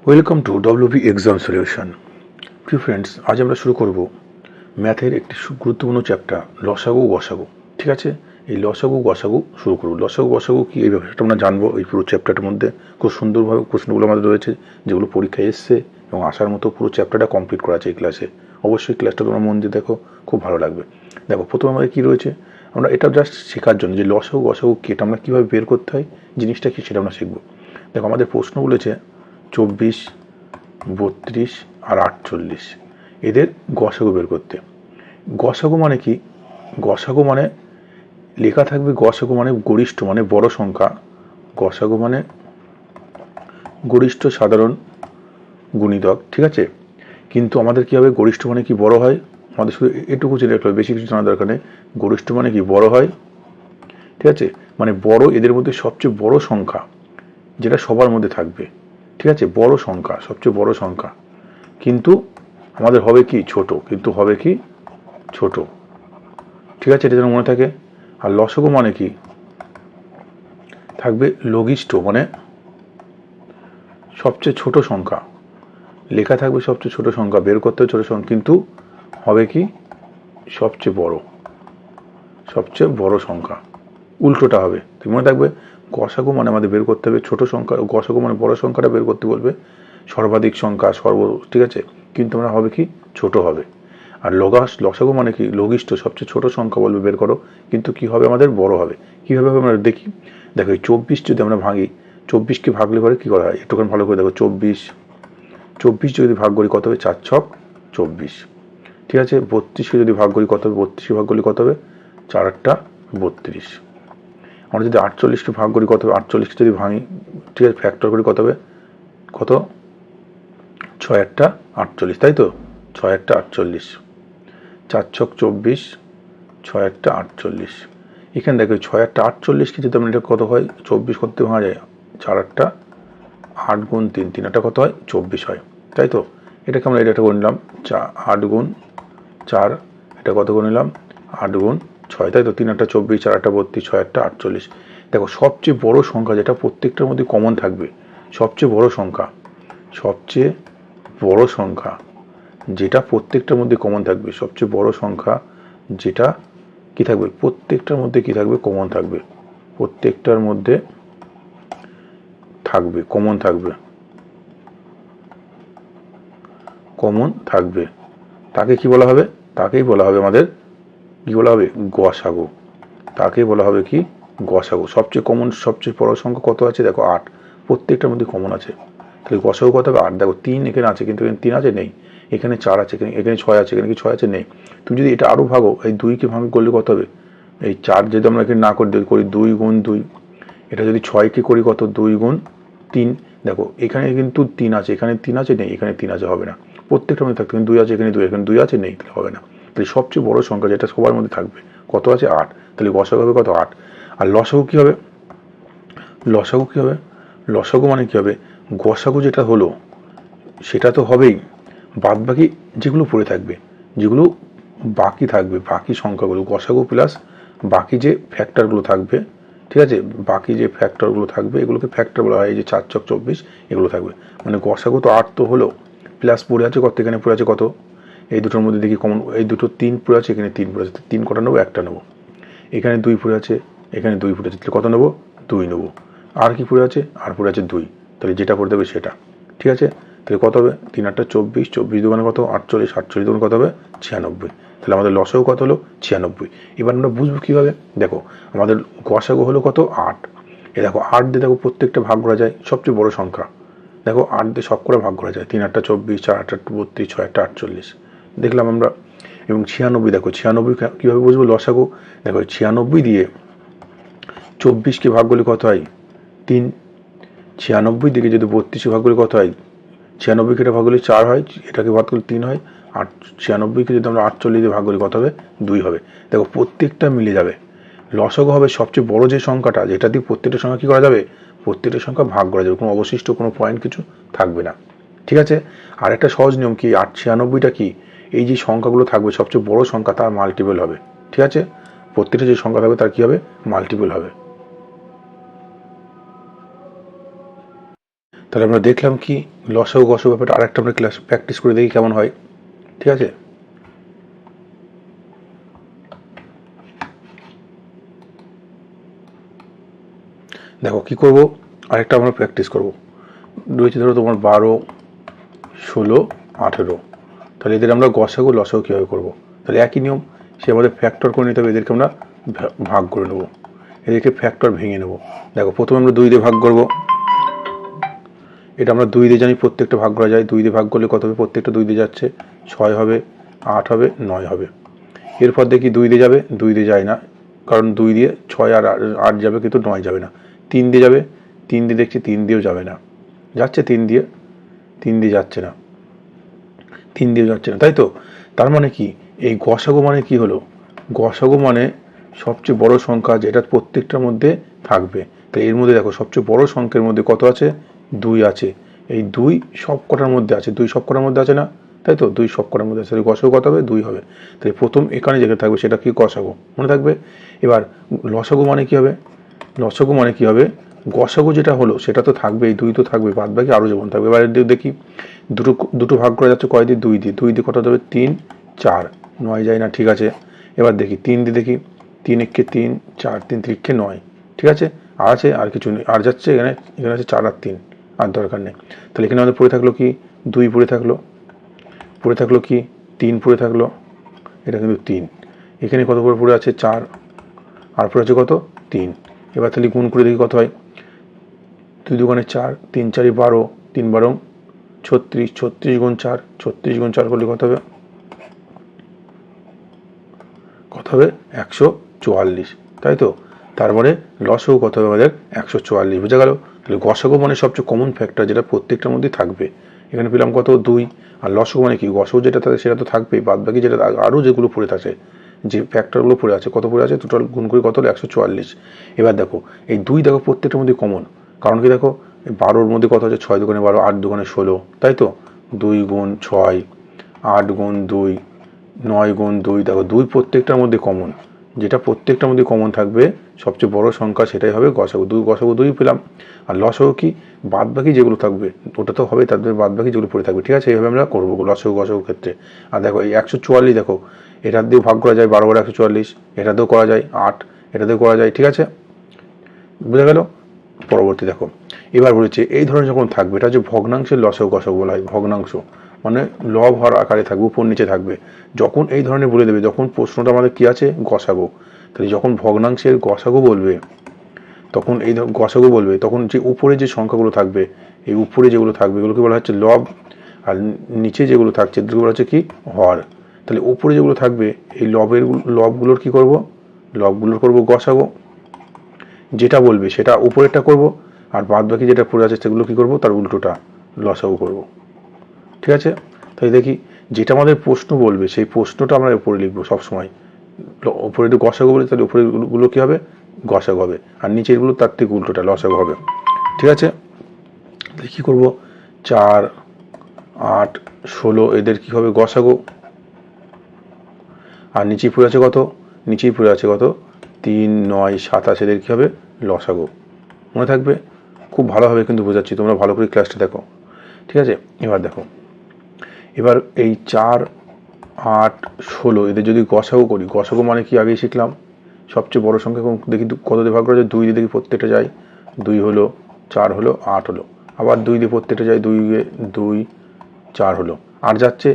Welcome to WB exam solution. প্রিয় friends, আজ আমরা শুরু করব ম্যাথের একটি গুরুত্বপূর্ণ চ্যাপ্টার লসাগু গসাগু। ঠিক আছে, এই লসাগু গসাগু শুরু করব। লসাগু গসাগু কি এই ব্যাপারটা আমরা জানবো এই পুরো চ্যাপ্টারটার মধ্যে। খুব সুন্দরভাবে প্রশ্নগুলো আমাদের রয়েছে যেগুলো পরীক্ষায় এসছে এবং আসার মতো পুরো চ্যাপ্টারটা কমপ্লিট করা আছে এই ক্লাসে। অবশ্যই ক্লাসটা তোমরা মন দিয়ে দেখো, খুব ভালো লাগবে। দেখো, প্রথমে আমাদের কী রয়েছে, আমরা এটা জাস্ট শেখার জন্য যে লসাগু গসাগু কি, এটা আমরা কীভাবে বের করতে হয়, জিনিসটা কি সেটা আমরা শিখবো। দেখো, আমাদের প্রশ্ন বলেছে 24, 32 আর 48 এদের গসাগু বের করতে। গসাগু মানে কি? গসাগু মানে লেখা থাকবে গসাগু মানে গরিষ্ঠ মানে বড় সংখ্যা। গসাগু মানে গরিষ্ঠ সাধারণ গুণিতক। ঠিক আছে, কিন্তু আমাদের কি হবে, গরিষ্ঠ মানে কি বড় হয়, আমাদের শুধু এটুকু জেনে রাখতে হবে, বেশি কিছু জানা দরকার নেই। গরিষ্ঠ মানে কি বড় হয়। ঠিক আছে, মানে বড়, এদের মধ্যে সবচেয়ে বড় সংখ্যা যেটা সবার মধ্যে থাকবে। ঠিক আছে, বড় সংখ্যা, সবচেয়ে বড় সংখ্যা, কিন্তু আমাদের হবে কি ছোট, কিন্তু হবে কি ছোট। ঠিক আছে, এটা যেন মনে থাকে। আর লসাগু মানে কি, থাকবে লঘিষ্ঠ মানে সবচেয়ে ছোট সংখ্যা, লেখা থাকবে সবচেয়ে ছোট সংখ্যা, বের করতে হবে ছোট সংখ্যা, কিন্তু হবে কি সবচেয়ে বড়, সবচেয়ে বড় সংখ্যা, উল্টোটা হবে। তুমি মনে থাকবে, গসাগু মানে আমাদের বের করতে হবে ছোট সংখ্যা, গসাগু মানে বড় সংখ্যাটা বের করতে বলবে, সর্বাধিক সংখ্যা ঠিক আছে, কিন্তু আমরা হবে কি ছোট হবে। আর লসাগু মানে কি লঘিষ্ঠ, সবচেয়ে ছোট সংখ্যা বলবে বের করো, কিন্তু কি হবে আমাদের বড় হবে। কীভাবে হবে আমরা দেখি। দেখো, এই 24 যদি আমরা ভাঙি, 24কে ভাগলে পরে কী করা হয় একটুখানি ভালো করে দেখো। 24 যদি ভাগ করি কত হবে, 4 ছক 24। ঠিক আছে, 32কে যদি ভাগ করি কত হবে, 32কে ভাগ করলে কত হবে, 4 8 32। আমরা যদি 48কে ভাগ করি কত হবে, 48কে যদি ভাঙি, ঠিক আছে, ফ্যাক্টর করি কত হবে, কত 6 8 48, তাই তো, 6 8 48, 4 ছক 24, 6 8 48। এখানে দেখো 6 8 48কে যদি আমরা এটা কত হয়, 24 করতে ভাঙা যায়, 4 8 8 গুণ 3, 3 8 কত হয় 24 হয়, তাই তো। এটাকে আমরা এটা করে নিলাম 8 গুণ 4, এটা কত করে নিলাম 8 গুণ 6, তাই তো। 3 8 24, 4 8 32, 6 8 48। দেখো, সবচেয়ে বড় সংখ্যা যেটা প্রত্যেকটার মধ্যে কমন থাকবে, সবচেয়ে বড় সংখ্যা, সবচেয়ে বড় সংখ্যা যেটা প্রত্যেকটার মধ্যে কমন থাকবে, সবচেয়ে বড় সংখ্যা যেটা কি থাকবে, প্রত্যেকটার মধ্যে কি থাকবে, কমন থাকবে, প্রত্যেকটার মধ্যে থাকবে, কমন থাকবে, কমন থাকবে, তাকে কি বলা হবে, তাকেই বলা হবে আমাদের কি বলা হবে, গসাগু। তাকেই বলা হবে কি গসাগু। সবচেয়ে কমন, সবচেয়ে বড় সংখ্যা কত আছে, দেখো 8, প্রত্যেকটার মধ্যে কমন আছে, তাহলে গসাগু কত হবে 8। দেখো 3 এখানে আছে, কিন্তু এখানে 3 আছে নেই, এখানে 4 আছে, এখানে 6 আছে, এখানে কি 6 আছে নেই। তুমি যদি এটা আরও ভাগো, এই 2কে ভাগ করলে কত হবে, এই 4 যদি আমরা এখানে না করি 2 গুণ 2, এটা যদি 6কে করি কত 2 গুণ 3। দেখো, এখানে কিন্তু 3 আছে, এখানে 3 আছে নেই, এখানে 3 আছে, হবে না। প্রত্যেকটার মধ্যে থাকতে 2 আছে, এখানে 2, এখানে 2 আছে নেই, তাহলে হবে না। তাহলে সবচেয়ে বড় সংখ্যা যেটা সবার মধ্যে থাকবে কত আছে, 8। তাহলে গসাগু হবে কত, 8। আর লসাগু কী হবে, লসাগু কী হবে, লসাগু মানে কী হবে, গসাগু যেটা হলো সেটা তো হবেই, বাদ বাকি যেগুলো পড়ে থাকবে, যেগুলো বাকি থাকবে, বাকি সংখ্যাগুলো, গসাগু প্লাস বাকি যে ফ্যাক্টরগুলো থাকবে। ঠিক আছে, বাকি যে ফ্যাক্টরগুলো থাকবে এগুলোকে ফ্যাক্টর বলা হয়। এই যে 4 ছক 24 এগুলো থাকবে, মানে গসাগু তো 8 তো হলো, প্লাস পড়ে আছে কত, এখানে পড়ে আছে কত, এই দুটোর মধ্যে দেখি কমন, এই দুটো 3 পড়ে আছে, এখানে 3 পড়ে আছে, 3 কটা নেবো, একটা নেবো। এখানে 2 পড়ে আছে, এখানে 2 পড়ে আছে, তাহলে কত নেবো, 2 নেবো। আর কি পড়ে আছে, আর পড়ে আছে 2, তাহলে যেটা পড়ে দেবে সেটা। ঠিক আছে, তাহলে কত হবে, 3 8 24, 24 দুগুণে কত 48, 48 দুগুণে কত হবে 96। তাহলে আমাদের লসাগু কত হলো 96। এবার আমরা বুঝবো কীভাবে, দেখো আমাদের গসাগু হলো কত 8। এ দেখো 8 দিয়ে দেখো প্রত্যেকটা ভাগ করা যায়, সবচেয়ে বড় সংখ্যা দেখো 8 দিয়ে সব করে ভাগ করা যায়, 3 8 24, 4 8 32, 6 8 48 দেখলাম আমরা। এবং 96, দেখো 96 কীভাবে বুঝবো লসাগু, দেখো 96 দিয়ে 24কে ভাগ করলে কত হয় 3, 96 দিকে যদি 32কে ভাগ করলে কত হয়, 96কে ভাগ করলে 4 হয়, এটাকে ভাগ করলে 3 হয়, আর 96কে যদি আমরা 48 দিয়ে ভাগ করি কত হবে 2 হবে। দেখো প্রত্যেকটা মিলে যাবে, লসাগু হবে সবচেয়ে বড় যে সংখ্যাটা, যেটা দিয়ে প্রত্যেকটা সংখ্যা কী করা যাবে, প্রত্যেকটা সংখ্যা ভাগ করা যাবে, কোনো অবশিষ্ট কোনো পয়েন্ট কিছু থাকবে না। ঠিক আছে, আর একটা সহজ নিয়ম কি, 96টা কি, এই যে সংখ্যাগুলো থাকবে সবচেয়ে বড় সংখ্যা তার মাল্টিপল হবে। ঠিক আছে, প্রত্যেকটা যে সংখ্যা থাকবে তার কী হবে, মাল্টিপল হবে। তাহলে আমরা দেখলাম কি লসাগু গসাগু ব্যাপারটা আরেকটা আমরা ক্লাস প্র্যাকটিস করে দেখি কেমন হয়। ঠিক আছে, দেখো কি করব, আরেকটা আমরা প্র্যাকটিস করব। রয়েছে ধরো তোমার 12, 16, 18, তাহলে এদের আমরা গসাগু লসাগু কীভাবে করবো? তাহলে একই নিয়ম, সে আমাদের ফ্যাক্টর করে নিতে হবে, এদেরকে আমরা ভাগ করে নেবো, এদেরকে ফ্যাক্টর ভেঙে নেব। দেখো প্রথমে আমরা 2 দিয়ে ভাগ করব, এটা আমরা 2 দিয়ে জানি প্রত্যেকটা ভাগ করা যায়, 2 দিয়ে ভাগ করলে কত হবে? প্রত্যেকটা 2 দিয়ে যাচ্ছে, 6 হবে, 8 হবে, 9 হবে। এরপর দেখি 2 দিয়ে যাবে, 2 দিয়ে যায় না, কারণ 2 দিয়ে 6 আর 8 যাবে কিন্তু 9 যাবে না। 3 দিয়ে যাবে, 3 দিয়ে দেখছি 3 দিয়েও যাবে না, যাচ্ছে 3 দিয়ে, 3 দিয়ে যাচ্ছে না, 3 দিয়ে যাচ্ছে না, তাই তো? তার মানে কি এই গসাগু মানে কি হলো? গসাগু মানে সবচেয়ে বড় সংখ্যা যেটা প্রত্যেকটার মধ্যে থাকবে। তো এর মধ্যে দেখো সবচেয়ে বড় সংখ্যার মধ্যে কত আছে? 2 আছে। এই 2 সব কটার মধ্যে আছে, 2 সব কটার মধ্যে আছে না, তাই তো? 2 সব কটার মধ্যে আছে, গসাগু কত হবে? 2 হবে। তাই প্রথম এখানে যেটা থাকবে সেটা কি? গসাগু, মনে থাকবে। এবার লসাগু মানে কি হবে? লসাগু মানে কি হবে? গসাগু যেটা হলো সেটা তো থাকবে, এই 2 তো থাকবে, বাদ বাকি আরও যেমন থাকবে। এবার দেখি দুটো ভাগ করা যাচ্ছে কয় দিয়ে? 2 দিয়ে। 2 দিয়ে কত হবে? 3, 4, 9 যায় না, ঠিক আছে। এবার দেখি 3 দিয়ে, দেখি 3 একে 3, 4, 3 3 9, ঠিক আছে। আর আছে, আর কিছু নেই, আর যাচ্ছে এখানে, এখানে আছে 4 আর 3, আর দরকার নেই। তাহলে এখানে আমাদের পড়ে থাকলো কি? 2 পড়ে থাকলো, পড়ে থাকলো কি? 3 পড়ে থাকলো, এটা কিন্তু 3। এখানে কত করে পড়ে আছে? 4, আর পড়ে আছে কত? 3। এবার তাহলে গুণ করে দেখি কত হয়। 2 দুগুণে 4, 3 4 12, 3 12 36, 36 গুণ 4, 36 গুণ 4 করলে কত হবে? কত হবে? 144, তাই তো? তারপরে লসাগু কত হবে আমাদের? 144, বোঝা গেল? তাহলে গসাগু মানে সবচেয়ে কমন ফ্যাক্টর যেটা প্রত্যেকটার মধ্যে থাকবে। এখানে পেলাম কত? 2। আর লসাগু মানে কি? গসাগু যেটা থাকে সেটা তো থাকবেই, বাদ বাকি যেটা আরও যেগুলো পড়ে থাকে, যে ফ্যাক্টরগুলো পড়ে আছে, কত পড়ে আছে? টোটাল গুণ করে কত হলো? 144। এবার দেখো এই 2 দেখো প্রত্যেকটার মধ্যে কমন, কারণ কি দেখো 12-র মধ্যে কত আছে? 6 দুগুণে 12, 8 দুগুণে 16, তাই তো? 2 গুণ 6, 8 গুণ 2, 9 গুণ 2, দেখো 2 প্রত্যেকটার মধ্যে কমন, যেটা প্রত্যেকটার মধ্যে কমন থাকবে সবচেয়ে বড় সংখ্যা সেটাই হবে গসাগু। 2 গসাগু 2 পেলাম। আর লসাগু কি? বাদ বাকি যেগুলো থাকবে ওটা তো হবে, তাদের বাদ বাকি যেগুলো পড়ে থাকবে, ঠিক আছে। এইভাবে আমরা করবো লসাগু গসাগু ক্ষেত্রে। আর দেখো এই 144, দেখো এটার দিয়েও ভাগ করা যায়, 12 12 144, এটাতেও করা যায় 8, এটাতেও করা যায়, ঠিক আছে, বুঝা গেল? পরবর্তী দেখো এবার বলেছে এই ধরনের যখন থাকবে, এটা হচ্ছে ভগ্নাংশের লসাগু গসাগু বলা হয়। ভগ্নাংশ মানে লব হর আকারে থাকবে, উপর নিচে থাকবে। যখন এই ধরনের বলে দেবে, যখন প্রশ্নটা আমাদের কি আছে? গসাগু। তাহলে যখন ভগ্নাংশের গসাগু বলবে, তখন এই গসাগু বলবে, তখন যে উপরে যে সংখ্যাগুলো থাকবে, এই উপরে যেগুলো থাকবে এগুলোকে বলা হচ্ছে লব, আর নিচে যেগুলো থাকছে এগুলো বলা হচ্ছে কি? হর। তাহলে উপরে যেগুলো থাকবে এই লবগুলোর কি করব? লবগুলোর করব গসাগু, যেটা বলবে সেটা উপরেরটা করব, আর বাদ বাকি যেটা পড়ে আছে সেগুলো কি করব? তার উল্টোটা লসাগু করব, ঠিক আছে। তাই দেখি যেটা আমাদের প্রশ্ন বলবে সেই প্রশ্নটা আমরা উপরে লিখবো সবসময়। উপরে একটু গসাগু বলে, তাহলে উপরে গুলো কি হবে? গসাগু হবে, আর নিচের গুলো তার থেকে উল্টোটা লসাগু হবে, ঠিক আছে। তাহলে কি করব? 4, 8, 16 এদের কি হবে? গসাগু। আর নিচেই পড়ে আছে কত? নিচেই পড়ে আছে কত? 3, 9, 27 এদের কি হবে? লসাগু। মনে থাকবে? খুব ভালোভাবে কিন্তু বোঝাচ্ছি, তোমরা ভালো করে ক্লাসটা দেখো, ঠিক আছে। এবার দেখো, এবার এই 4, 8, 16 এদের যদি গসাগু করি, গসাগু মানে কি আগেই শিখলাম, সবচেয়ে বড় সংখ্যা দেখি কত দিয়ে ভাগ করা যায়? 2 দিয়ে দেখি প্রত্যেকটা যায়, 2 হলো, 4 হলো, 8 হলো, আবার 2 দিয়ে প্রত্যেকটা যায়, 2 2, 4 হলো, আর যাচ্ছে,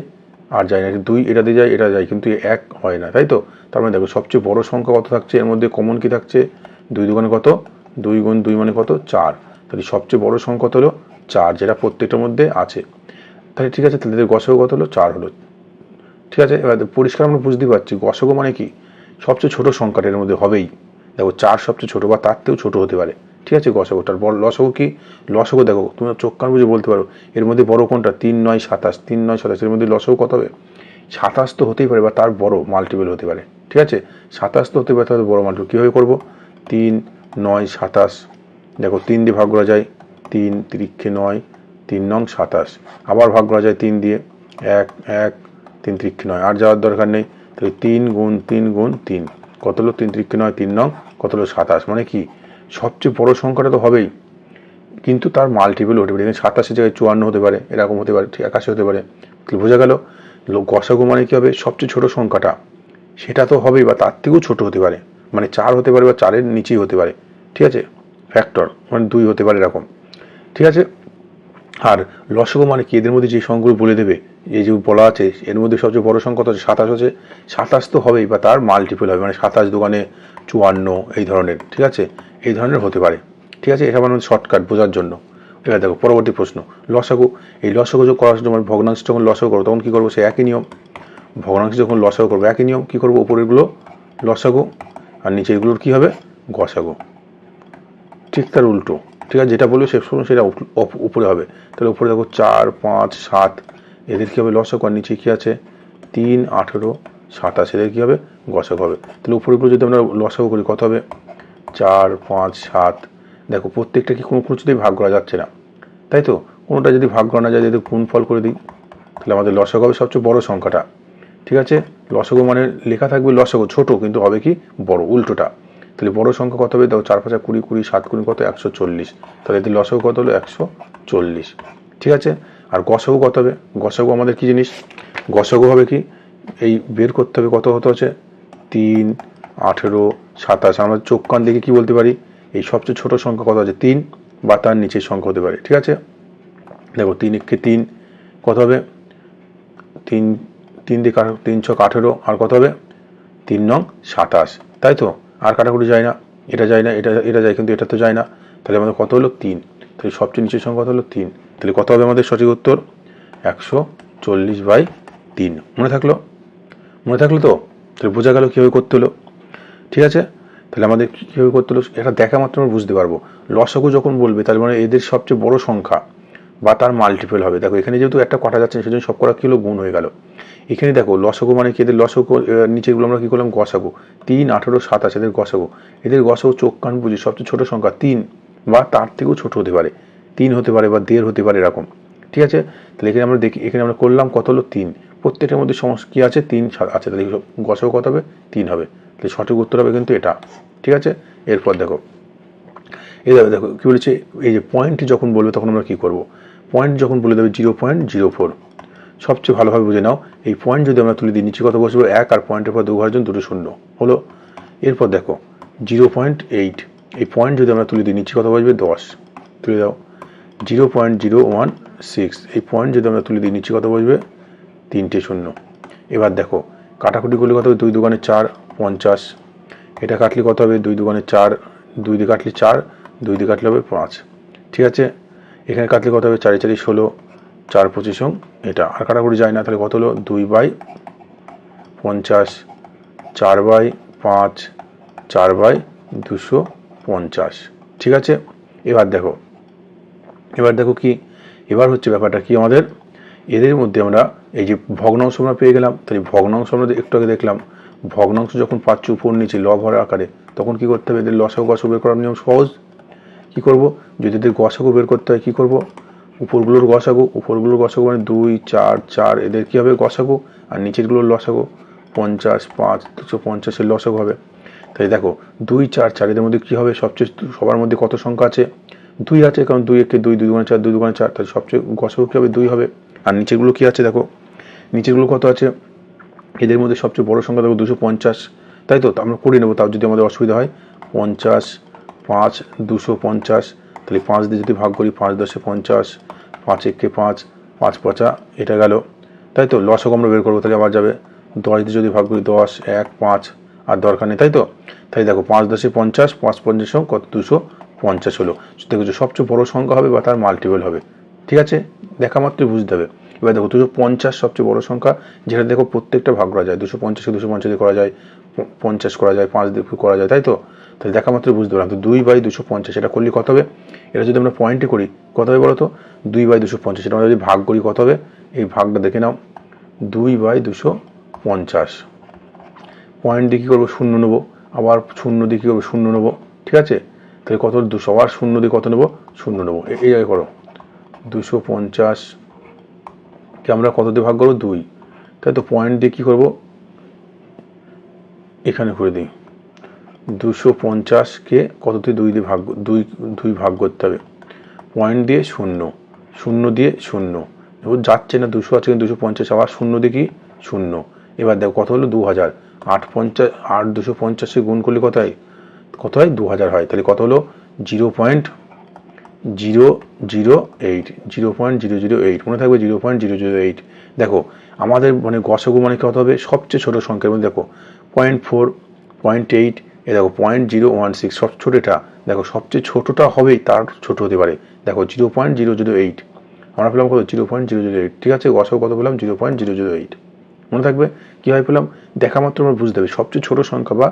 আর যায় না, 2 এটা দিয়ে যায়, এটা যায়, কিন্তু 1 হয় না, তাই তো? তার মানে দেখো সবচেয়ে বড় সংখ্যা কত থাকছে? এর মধ্যে কমন কি থাকছে? 2 দুগুণে কত? 2 গুণ 2 মানে কত? 4। তাহলে সবচেয়ে বড় সংখ্যা কত হলো? 4, যেটা প্রত্যেকটার মধ্যে আছে। তাহলে ঠিক আছে, তাহলে গসাগু কত হলো? 4 হলো, ঠিক আছে। এবার পরিষ্কার আমরা বুঝতে পারছি গসাগু মানে কি? সবচেয়ে ছোট সংখ্যাটা এর মধ্যে হবেই। দেখো 4 সবচেয়ে ছোট, বা তার থেকেও ছোট হতে পারে, ঠিক আছে। গসাগুটার বড় লসাগু কি? লসাগু দেখো তুমি চোখ কান বুঝে বলতে পারো এর মধ্যে বড় কোনটা? 3 9 27, 3 9 27 এর মধ্যে লসাগু কত হবে? 27 তো হতেই পারে, বা তার বড় মাল্টিপল হতে পারে, ঠিক আছে। 27 তো হতে পারে, তাহলে বড় মাল্টিপল কীভাবে করবো? 3 9 27, দেখো 3 দিয়ে ভাগ করা যায়, 3 3 9, 3 নং 27, আবার ভাগ করা যায় 3 দিয়ে, 1 1, 3 3 9, আর যাওয়ার দরকার নেই। তাহলে 3 গুণ 3 গুণ 3 কত হলো? 3 3 9, 3 নং কত হলো? 27। মানে কি সবচেয়ে বড় সংখ্যাটা তো হবেই, কিন্তু তার মাল্টিপল হতে পারে, 27 জায়গায় 54 হতে পারে, এরকম হতে পারে, 81 হতে পারে। বোঝা গেল? গসাগু মানে কি হবে, সবচেয়ে ছোট সংখ্যাটা সেটা তো হবেই, বা তার থেকেও ছোট হতে পারে, মানে 4 হতে পারে বা 4-এর নিচেই হতে পারে, ঠিক আছে। ফ্যাক্টর মানে 2 হতে পারে এরকম, ঠিক আছে। আর লসাগু মানে কি, এদের মধ্যে যে সংখ্যাগুলো বলে দেবে, এই যে বলা আছে এর মধ্যে সবচেয়ে বড় সংখ্যা তো 27 হচ্ছে, 27 তো হবেই বা তার মাল্টিপল হবে, মানে 27 দোকানে 54 এই ধরনের, ঠিক আছে, এই ধরনের হতে পারে, ঠিক আছে। এটা মানে শর্টকাট বোঝার জন্য। এবার দেখো পরবর্তী প্রশ্ন, লসাগু। এই লসাগু যোগ করার সময় ভগ্নাংশ যখন লসাগু করবো তখন কি করবো, সে একই নিয়ম। ভগ্নাংশ যখন লসাগু করবো একই নিয়ম, কি করবো, উপরেরগুলো লসাগু আর নিচেরগুলোর কি হবে, গসাগু। ঠিক তার উল্টো, ঠিক আছে, যেটা বলবে সেটা উপরে হবে। তাহলে উপরে দেখো 4, 5, 7 এদের কী হবে লসাগু, আর নিচে কী আছে 3, 18, 27 এদের কী হবে গসাগু হবে। তাহলে উপরেগুলো যদি আমরা লসাগু করি কত হবে, 4, 5, 7। দেখো প্রত্যেকটা কি কোনো কিছুতেই ভাগ করা যাচ্ছে না, তাই তো। কোনোটা যদি ভাগ করা না যায়, যদি গুণফল করে দিই তাহলে আমাদের লসাগু হবে সবচেয়ে বড় সংখ্যাটা, ঠিক আছে। লসাগু মানে লেখা থাকবে লসাগু ছোট, কিন্তু হবে কি বড়, উল্টোটা। তাহলে বড় সংখ্যা কত হবে, দেখো 4, 5, 20, 20, 7 গুণ কত 140, তাহলে এদের লসাগু কত হলো 140, ঠিক আছে। আর গসাগু কত হবে, গসাগু আমাদের কি জিনিস, গসাগু হবে কি, এই বের করতে হবে কত হতে হচ্ছে 3, 18, 27। আমরা চোখ কান দেখে কি বলতে পারি, এই সবচেয়ে ছোট সংখ্যা কত আছে 3 বা তার নিচের সংখ্যা হতে পারে, ঠিক আছে। দেখো 3 একে 3 কত হবে, 3 3 দিয়ে 3 ছক 18, আর কত হবে 3 নং 27, তাই তো। আর কাটাকুটি যায় না, এটা যায় না, এটা যায়, কিন্তু এটা তো যায় না। তাহলে আমাদের কত হলো 3, তাহলে সবচেয়ে নিচের সংখ্যা কত হলো 3। তাহলে কত হবে আমাদের সঠিক উত্তর 140/3। মনে থাকলো তো। তাহলে বোঝা গেল কীভাবে করতে হলো, ঠিক আছে। তাহলে আমাদের কীভাবে করতে হলো এটা দেখা মাত্র আমরা বুঝতে পারবো। লসাগু যখন বলবে তাহলে মানে এদের সবচেয়ে বড় সংখ্যা বা তার মাল্টিপল হবে। দেখো এখানে যেহেতু একটা কটা যাচ্ছে না, সেজন্য সব কটা কি হলো গুণ হয়ে গেল। এখানে দেখো লসাগু মানে কি, এদের লসাগু নিচেগুলো আমরা কি করলাম গসাগু, 3, 18, 27 এদের গসাগু। এদের গসাগু চোখ কান বুঝি সবচেয়ে ছোট সংখ্যা 3 বা তার থেকেও ছোট হতে পারে, 3 হতে পারে বা 1.5 হতে পারে এরকম, ঠিক আছে। তাহলে এখানে আমরা দেখি, এখানে আমরা করলাম কত হলো 3, প্রত্যেকটার মধ্যে সমস্যা কি আছে 3 আছে, তাহলে গসাগু কত হবে 3 হবে। তাহলে সঠিক উত্তর হবে কিন্তু এটা, ঠিক আছে। এরপর দেখো দেখো কি বলেছে, এই যে পয়েন্ট যখন বলবে তখন আমরা কি করব, পয়েন্ট যখন বলে দেবে 0.04, সবচেয়ে ভালোভাবে বুঝে নাও। এই পয়েন্ট যদি আমরা তুলে দিই নিচে কত বসবো 1, আর পয়েন্টের পর 2 ঘরের জন্য 2 শূন্য হলো। এরপর দেখো 0.8, এই পয়েন্ট যদি আমরা তুলে দিই নিচে কত বসবে 10, তুলে দাও। 0.016, এই পয়েন্ট যদি আমরা তুলে দিই নিচে কত বসবে 3টে শূন্য। এবার দেখো কাটাকুটি করলে কত হবে, 2 দুগুণে 4, 50। এটা কাটলে কত হবে 2 দুগুণে 4, 2 দিয়ে কাটলে 4, 2 দিয়ে কাটলে হবে 5, ঠিক আছে। এখানে কাটলে কত হবে 4 4 16, 4 25 এটা আর কাটাকুটি যায় না, তাহলে কত হলো 2/50, 4/5, 4/250, ঠিক আছে। এবার দেখো কি, এবার হচ্ছে ব্যাপারটা কি আমাদের, এদের মধ্যে আমরা এই যে ভগ্নাংশ আমরা পেয়ে গেলাম। তাহলে ভগ্নাংশ আমরা একটু আগে দেখলাম, ভগ্নাংশ যখন পাচ্ছি উপর নিচে লব হওয়ার আকারে, তখন কি করতে হবে, এদের লসাগু গসাগু বের করার নিয়ম সহজ। কি করব, যদি এদের গসাগু বের করতে হয় কি করব, উপরগুলোর গসাগু মানে 2, 4, 4 এদের কি হবে গসাগু, আর নিচেরগুলোর লসাগু 50, 5, 250 এর লসাগু হবে। তাই দেখো 2, 4, 4 এদের মধ্যে কি হবে, সবচেয়ে সবার মধ্যে কত সংখ্যা আছে 2 আছে, কারণ 2 একে 2, 2 দুগুণে 4, 2 দুগুণে 4, তাহলে সবচেয়ে গসাগু কি হবে 2 হবে। আর নিচেরগুলো কি আছে দেখো, নিচেরগুলো কত আছে, এদের মধ্যে সবচেয়ে বড় সংখ্যা দেখো 250, তাই তো। আমরা করে নেবো, তাও যদি আমাদের অসুবিধা হয় 50, 5, 250, তাহলে 5 দিয়ে যদি ভাগ করি 5 10 50, 5 একে 5, 5 5 এটা গেল, তাই তো। লসাগু আমরা বের করবো, তাহলে আবার যাবে 10 দিয়ে যদি ভাগ করি 10, 1, 5 আর দরকার নেই, তাই তো। তাই দেখো 5 10 50, 5 50 কত 250 হলো। দেখো সবচেয়ে বড় সংখ্যা হবে বা তার মাল্টিপল হবে, ঠিক আছে, দেখা মাত্রই বুঝতে হবে। এবার দেখো 250 সবচেয়ে বড় সংখ্যা, যেটা দেখো প্রত্যেকটা ভাগ করা যায়, 250 250 দিয়ে করা যায়, 50 করা যায়, 5 দিয়ে করা যায়, তাই তো। তাহলে দেখা মাত্র বুঝতে পারলাম, তো 2/250 এটা করলে কত হবে, এটা যদি আমরা পয়েন্টে করি কত হবে বলো তো, 2/250 এটা আমরা যদি ভাগ করি কত হবে, এই ভাগটা দেখে নাও 2/250, পয়েন্ট দিয়ে কী করবো শূন্য নেবো, আবার শূন্য দিয়ে কী করবো শূন্য নেবো, ঠিক আছে। তাহলে কত 200, আবার শূন্য দিয়ে কত নেবো শূন্য নেবো, এই জায়গায় করো 250 কে আমরা কত দিয়ে ভাগ করবো 2, তাই তো। পয়েন্ট দিয়ে কী করবো এখানে করে দিই, 250কে কত দিয়ে 2 দিয়ে ভাগ 2 ভাগ করতে হবে, পয়েন্ট দিয়ে শূন্য, শূন্য দিয়ে শূন্য, যাচ্ছে না 200 আছে, 250, আবার শূন্য দিয়ে কি শূন্য। এবার দেখো কত হলো 2000, 850, 250 গুণ করলে কত হয়, কত হয় 2000 হয়। তাহলে কত হলো 0.008, 0.008, মনে থাকবে 0.008। দেখো আমাদের মানে গসাগু মানে কত হবে, সবচেয়ে ছোট সংখ্যার মধ্যে দেখো 0.4, 0.8, এ দেখো 0.016, সব ছোটটা দেখো, সবচেয়ে ছোটটা হবেই, তার ছোট হতে পারে। দেখো 0.008, আমরা পেলাম কত 0.008, ঠিক আছে। গসাগু কত পেলাম 0.008, মনে থাকবে। কীভাবে পেলাম, দেখা মাত্র আমরা বুঝতে হবে সবচেয়ে ছোট সংখ্যা বা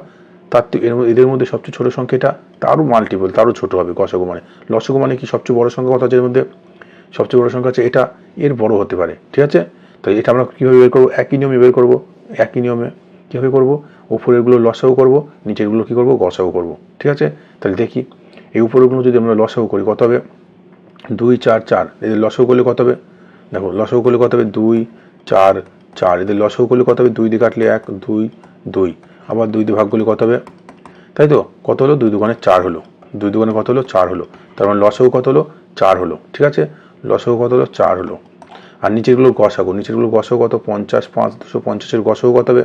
তার এদের মধ্যে সবচেয়ে ছোট সংখ্যা এটা, তারও মাল্টিপল, তারও ছোট হবে গসাগু মানে। লসাগু মানে কি সবচেয়ে বড় সংখ্যা কত আছে এর মধ্যে, সবচেয়ে বড় সংখ্যা আছে এটা, এর বড় হতে পারে, ঠিক আছে। তো এটা আমরা কীভাবে বের করবো, একই নিয়মে বের করবো, একই নিয়মে কীভাবে করবো, উপরেরগুলো লসাগু করবো, নিচেরগুলো কী করবো গসাগু করবো, ঠিক আছে। তাহলে দেখি এই উপরেরগুলো যদি আমরা লসাগু করি কত হবে, 2, 4, 4, এদের লসাগু করলে কত হবে, দেখো লসাগু করলে কত হবে 2, 4, 4, এদের লসাগু করলে কত হবে, 2 দিয়ে কাটলে 1, 2, 2, আবার 2 দিয়ে ভাগ করলে কত হবে, তাই তো কত হলো 2 দুগুণে 4 হলো, 2 দুগুণে কত হলো 4 হলো, তার মানে লসাগু কত হলো 4 হলো, ঠিক আছে। লসাগু কত হলো 4 হলো। আর নিচেরগুলো গসাগু, নিচেরগুলো গসাগু কত 50, 5, 250-এর গসাগু কত হবে,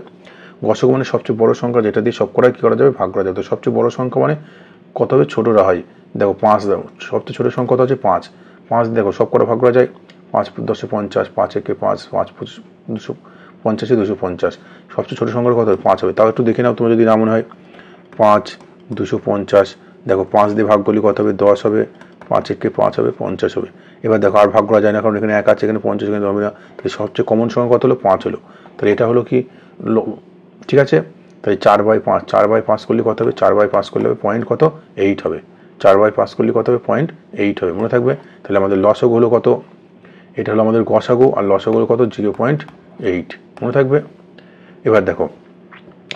গসাগু মানে সবচেয়ে বড় সংখ্যা যেটা দিয়ে সব কটা কী করা যাবে, ভাগ করা যাবে। তো সবচেয়ে বড় সংখ্যা মানে কত হবে, ছোটরা হয়। দেখো 5, দেখো সবচেয়ে ছোট সংখ্যা কত আছে 5, 5 দেখো সব কটা ভাগ করা যায়, 5 10 50, 5 একে 5, 5 25, 250, 250, সবচেয়ে ছোট সংখ্যা কত হবে 5 হবে। তাও একটু দেখে নাও তোমার যদি না মনে হয়, 5, 250, দেখো 5 দিয়ে ভাগ করলে কত হবে 10 হবে, 5 একে 5 হবে, 50 হবে। এবার দেখো আর ভাগ করা যায় না, কারণ এখানে 1 আছে, এখানে 50, এখানে হবে না। তাহলে সবচেয়ে কমন সংখ্যা কত হলো 5 হলো। তাহলে এটা হলো কি, ঠিক আছে। তাই 4/5, 4/5 করলে কত হবে, 4/5 করলে হবে পয়েন্ট কত 8 হবে, 4/5 করলে কত হবে 0.8 হবে, মনে থাকবে। তাহলে আমাদের লসাগু হলো কত, এটা হলো আমাদের গসাগু, আর লসাগু হলো কত 0.8, মনে থাকবে। এবার দেখো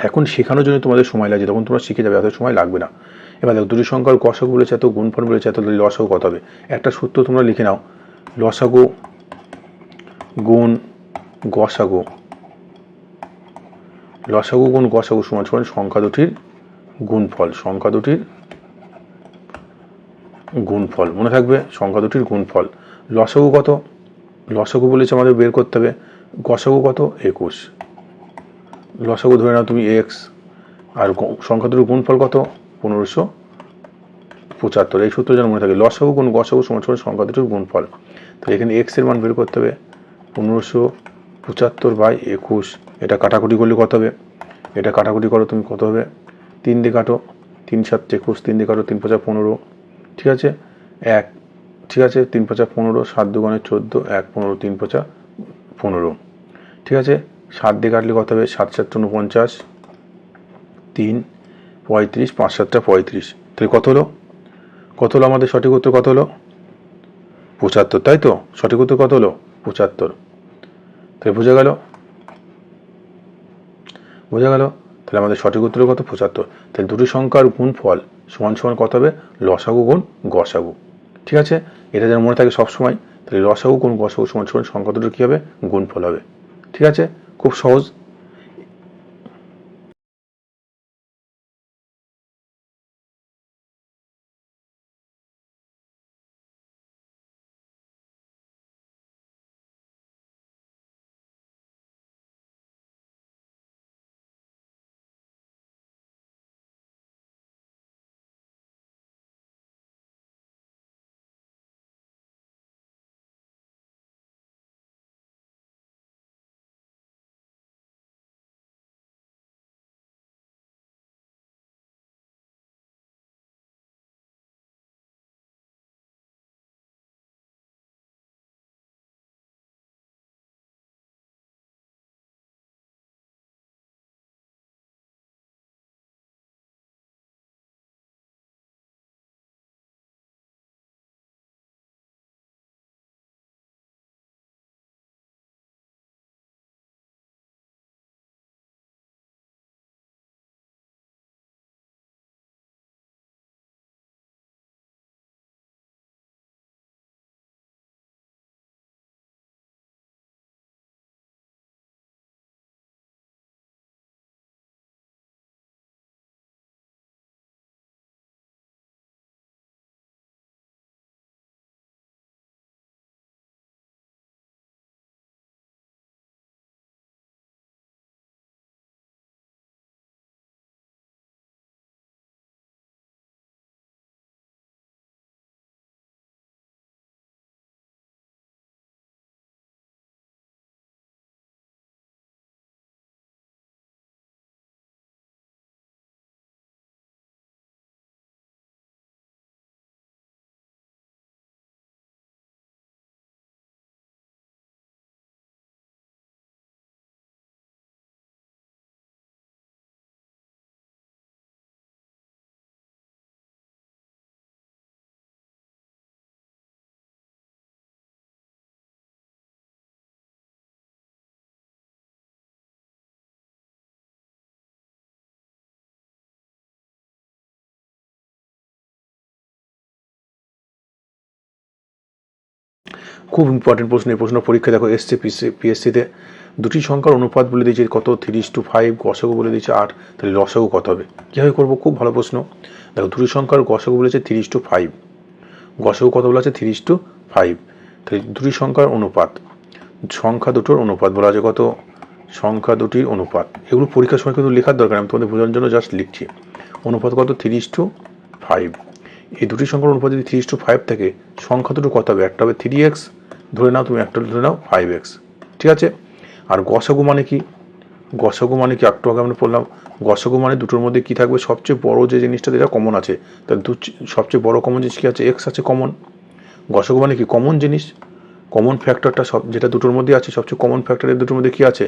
এখন শেখানোর জন্য তোমাদের সময় লাগছে, তখন তোমরা শিখে যাবে, এত সময় লাগবে না। এবার দেখো দুটি সংখ্যার গসাগু বলেছে এত, গুণফল বলেছে এত, লসাগু কত হবে। একটা সূত্র তোমরা লিখে নাও, লসাগু গুণ গসাগু, লসাগু গুণ গসাগু সমান সমান সংখ্যা দুটির গুণফল, সংখ্যা দুটির গুণফল, মনে থাকবে সংখ্যা দুটির গুণফল। লসাগু কত, লসাগু বলেছে আমাদের বের করতে হবে, গসাগু কত 21, লসাগু ধরে নাও তুমি x, আর সংখ্যা দুটির গুণফল কত 1575, এই সূত্র যেন মনে থাকে, লসাগু গুণ গসাগু সমান সমান সংখ্যা দুটির গুণফল। তো এখানে x এর মান বের করতে হবে 1575/21, এটা কাটাকুটি করলে কত হবে, এটা কাটাকুটি করো তুমি কত হবে, 3 দিয়ে কাটো, 3 7 21, 3 দিয়ে কাটো 3 5 15, ঠিক আছে 1, ঠিক আছে 3 5 15, 7 দুগুণে 14, 1 15, 3 5 15, ঠিক আছে। 7 দিয়ে কাটলে কত হবে, 7 7 49, 3 35, 5 7 35, তাহলে কত হলো, কত হলো আমাদের সঠিক উত্তর কত হলো 75, তাই তো সঠিক উত্তর কত হলো 75। তাহলে বোঝা গেল, বোঝা গেল। তাহলে আমাদের সঠিক উত্তর কত 75। তাহলে দুটি সংখ্যার গুণফল সমান সমান কত হবে, লসাগু গুণ গসাগু, ঠিক আছে। এটা যেন মনে থাকে সবসময়। তাহলে লসাগু গুণ গসাগু সমান সমান সংখ্যা দুটোর কী হবে, গুণফল হবে, ঠিক আছে। খুব সহজ। খুব ইম্পর্টেন্ট প্রশ্ন, এই প্রশ্ন পরীক্ষা দেখো এসছে পিএসসিতে। দুটি সংখ্যার অনুপাত বলে দিয়েছে কত 3:5, গসাগু বলে দিয়েছে 8, তাহলে লসাগু কত হবে? কীভাবে করবো? খুব ভালো প্রশ্ন। দেখো দুটি সংখ্যার গসাগু বলেছে 3:5, গসাগু কত বলা আছে 3:5, তাহলে দুটি সংখ্যার অনুপাত, সংখ্যা দুটোর অনুপাত বলা আছে কত, সংখ্যা দুটির অনুপাত। এগুলো পরীক্ষার সময় কিন্তু লেখার দরকার, আমি তোমাদের বোঝানোর জন্য জাস্ট লিখছি। অনুপাত কত 3:5, এই দুটি সংখ্যার অনুপাত যদি 3:5 থাকে সংখ্যা দুটো কত হবে? একটা হবে 3x ধরে নাও, তুমি একটা ধরে নাও 5x, ঠিক আছে। আর গসাগু মানে কি? গসাগু মানে কি একটু আগে আমরা পড়লাম, গসাগু মানে দুটোর মধ্যে কি থাকবে? সবচেয়ে বড় যে জিনিসটা যেটা কমন আছে, তাহলে সবচেয়ে বড় কমন জিনিস কি আছে? এক্স আছে কমন। গসাগু মানে কি? কমন জিনিস, কমন ফ্যাক্টরটা সব যেটা দুটোর মধ্যে আছে, সবচেয়ে কমন ফ্যাক্টর এর দুটোর মধ্যে কি আছে?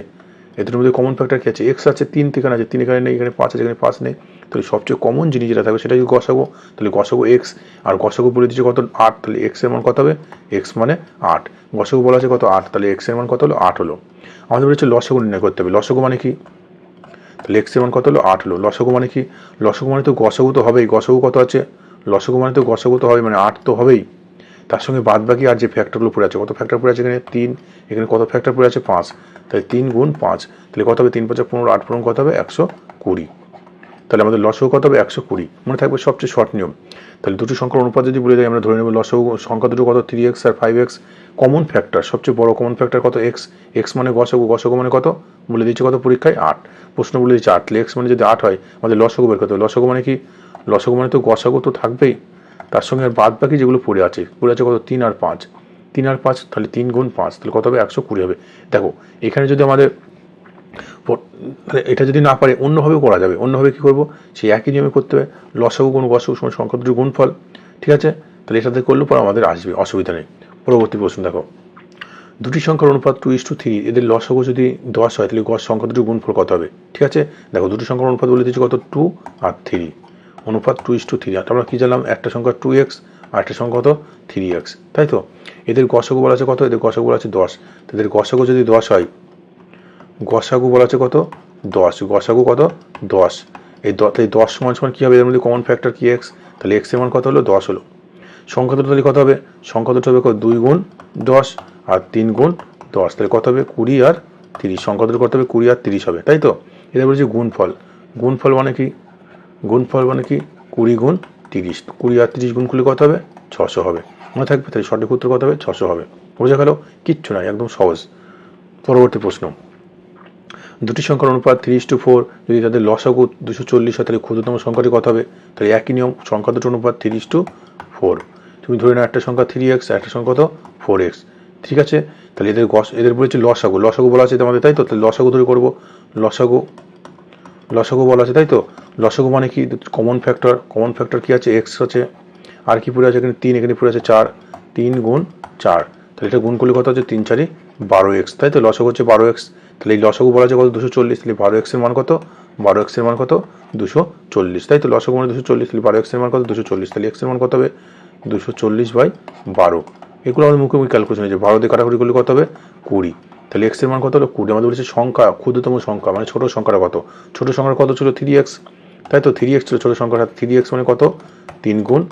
এদের মধ্যে কমন ফ্যাক্টর কি আছে? এক্স আছে, 3 এখানে আছে, 3 এখানে নেই, এখানে 5 আছে, এখানে 5 নেই, তাহলে সবচেয়ে কমন জিনিস যেটা থাকবে সেটা কি গসাগু। তাহলে গসাগু এক্স, আর গসাগু বলে দিচ্ছে কত 8, তাহলে এক্স এর মান কত হবে? এক্স মানে 8, গসাগু বলা আছে কত 8, তাহলে এক্স এর মান কত হলো? 8 হলো। আমাদের বলেছে লসাগু নির্ণয় করতে হবে, লসাগু মানে কি? তাহলে এক্স এর মান কত হলো? 8 হলো। লসাগু মানে কি? লসাগু মানে তো গসাগু তো হবেই, গসাগু কত আছে? লসাগু মানে তো গসাগু তো হবে, মানে 8 তো হবেই, তার সঙ্গে বাদ বাকি আর যে ফ্যাক্টরগুলো পড়ে আছে, কত ফ্যাক্টর পড়ে আছে? এখানে 3, এখানে কত ফ্যাক্টর পড়ে আছে? 5, তাহলে 3 গুণ 5, তাহলে কত হবে? 3 5 15, 8 15 কত হবে? 120, তাহলে আমাদের লসাগু কত হবে? 120। মনে থাকবে সবচেয়ে শর্ট নিয়ম। তাহলে দুটি সংখ্যার অনুপাত যদি বলে দেয়, আমরা ধরে নেব লসাগু সংখ্যা দুটো কত 3x আর 5x, কমন ফ্যাক্টর সবচেয়ে বড় কমন ফ্যাক্টর কত? এক্স, এক্স মানে গসাগু, গসাগু মানে কত বলে দিচ্ছে কত পরীক্ষায়? 8, প্রশ্ন বলে দিচ্ছে 8, তাহলে এক্স মানে যদি 8 হয় আমাদের লসাগু বের করতে হবে। লসাগু মানে কি? লসাগু মানে তো গসাগু তো থাকবেই, তার সঙ্গে আর বাদ বাকি যেগুলো পড়ে আছে কত 3 আর 5, 3 আর 5, তাহলে 3 গুণ 5, তাহলে কত হবে? 120 হবে। দেখো এখানে যদি আমাদের এটা যদি না পারে অন্যভাবেও করা যাবে। অন্যভাবে কি করব? সেই একই নিয়মে করতে হবে, লসাগু গুণ গসাগু সমান সংখ্যা দুটির গুণফল, ঠিক আছে। তাহলে এটাতে করলে পর আমাদের আসবে, অসুবিধা নেই। পরবর্তী প্রশ্ন দেখো, দুটি সংখ্যার অনুপাত 2:3, এদের লসাগু যদি 10 হয় তাহলে সংখ্যা দুটির গুণফল কত হবে? ঠিক আছে, দেখো দুটি সংখ্যার অনুপাত বলে দিচ্ছি কত 2 আর 3, অনুপাত 2:3। আর আমরা কি জানলাম? একটা সংখ্যা 2x আর একটা সংখ্যা কত 3x, তাই তো। এদের গসাগু বলা আছে কত? এদের গসাগু বলা আছে 10, তাদের গসাগু যদি 10 হয়, গসাগু বলা আছে কত 10, গসাগু কত 10, এই 10 সমান সমান কী হবে? এর মধ্যে কমন ফ্যাক্টর কি? এক্স, তাহলে এক্স এর মান কত হলো? 10 হলো। সংখ্যা দুটো তাহলে কত হবে? সংখ্যা দুটো হবে কত? 2 গুণ 10 আর 3 গুণ 10, তাহলে কত হবে? 20 আর 30, সংখ্যা দুটো কত হবে? 20 আর 30 হবে, তাই তো। এটা বলছি গুণফল, গুণফল মানে কি? গুণফল মানে কি? 20 গুণ 30, 20 আর 30 গুণ করলে কত হবে? 600 হবে, মনে থাকবে। তাহলে সঠিক উত্তর কত হবে? 600 হবে। বোঝা গেল? কিচ্ছু নয়, একদম সহজ। পরবর্তী প্রশ্ন, দুটি সংখ্যার অনুপাত 3:4, যদি তাদের লসাগু 240 হয় তাহলে ক্ষুদ্রতম সংখ্যাটি কত হবে? তাহলে একই নিয়ম, সংখ্যা দুটো অনুপাত 3:4, তুমি ধরে নাও একটা সংখ্যা 3x আর একটা সংখ্যা কত 4x, ঠিক আছে। তাহলে এদের বলেছে লসাগু, লসাগু বলা আছে আমাদের, তাই তো। তাহলে লসাগু ধরে করবো, লসাগু, লসাগু বলা আছে, তাই তো। লসাগু মানে কি? কমন ফ্যাক্টর, কমন ফ্যাক্টর কি আছে? এক্স আছে, আর কি পড়ে আছে? এখানে 3, এখানে পড়ে আছে 4, 3 গুণ 4, তাহলে এটা গুণ করলে কত হচ্ছে? 3 4 12x, তাই তো। লসাগু হচ্ছে 12x, তাহলে এই লসাগু বলা আছে কত 240, তাহলে 12x এর মান কত? 12x এর মান কত? 240, তাই তো। লসাগু মানে 240, তাহলে 12x এর মান কত? 240, তাহলে x এর মান কত হবে? 240/12। এগুলো আমাদের মুখে ক্যালকুলেশন হয়েছে, 12 দিয়ে কাটাকুটি করলে কত হবে? 20, তাহলে x এর মান কত হলো? 20। আমাদের বলেছে সংখ্যা, ক্ষুদ্রতম সংখ্যা মানে ছোট সংখ্যাটা কত? ছোট সংখ্যা কত ছিল? 3x, তাই তো। 3x ছিল ছোট সংখ্যাটা, 3x মানে কত? 3 গুণ